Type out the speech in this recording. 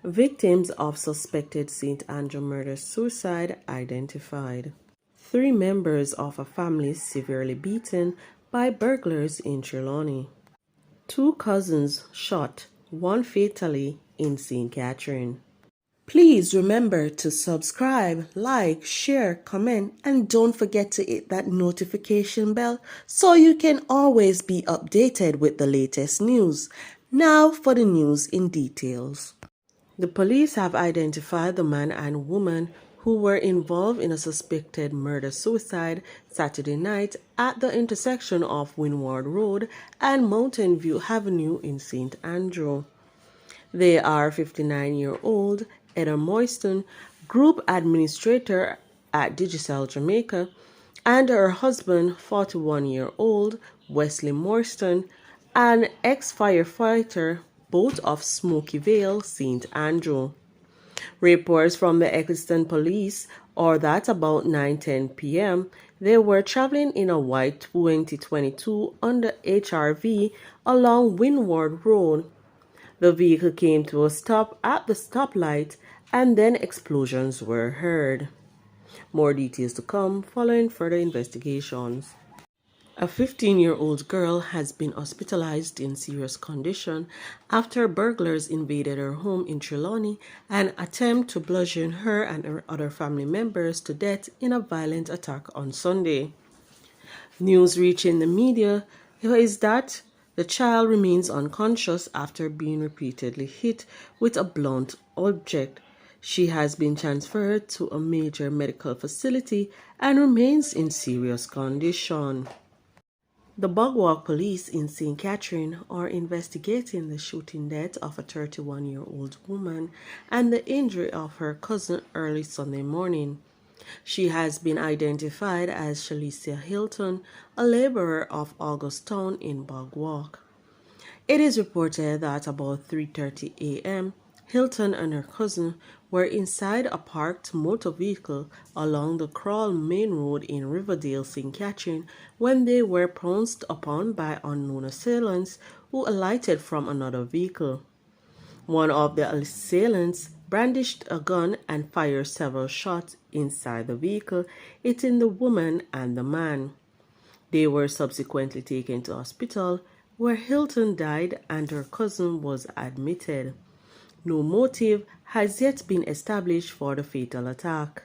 Victims of suspected St. Andrew murder-suicide identified. 3 members of a family severely beaten by burglars in Trelawney. 2 cousins shot, 1 fatally in St. Catherine. Please remember to subscribe, like, share, comment, and don't forget to hit that notification bell so you can always be updated with the latest news. Now for the news in details. The police have identified the man and woman who were involved in a suspected murder-suicide Saturday night at the intersection of Windward Road and Mountain View Avenue in St. Andrew. They are 59-year-old Eda Moyston, Group Administrator at Digicel Jamaica, and her husband, 41-year-old Wesley Morston, an ex-firefighter, both of Smoky Vale, St. Andrew. Reports from the Eccleston Police are that about 9:10 p.m., they were traveling in a white 2022 Honda HR-V along Windward Road. The vehicle came to a stop at the stoplight and then explosions were heard. More details to come following further investigations. A 15-year-old girl has been hospitalized in serious condition after burglars invaded her home in Trelawney and attempted to bludgeon her and her other family members to death in a violent attack on Sunday. News reaching the media is that the child remains unconscious after being repeatedly hit with a blunt object. She has been transferred to a major medical facility and remains in serious condition. The Bwoy police in St. Catherine are investigating the shooting death of a 31-year-old woman and the injury of her cousin early Sunday morning. She has been identified as Shalicia Hilton, a laborer of Augustown in Bwoy. It is reported that about 3:30 a.m., Hilton and her cousin were inside a parked motor vehicle along the Crawl Main Road in Riverdale, St. Catherine, when they were pounced upon by unknown assailants who alighted from another vehicle. One of the assailants brandished a gun and fired several shots inside the vehicle, hitting the woman and the man. They were subsequently taken to hospital, where Hilton died and her cousin was admitted. No motive has yet been established for the fatal attack.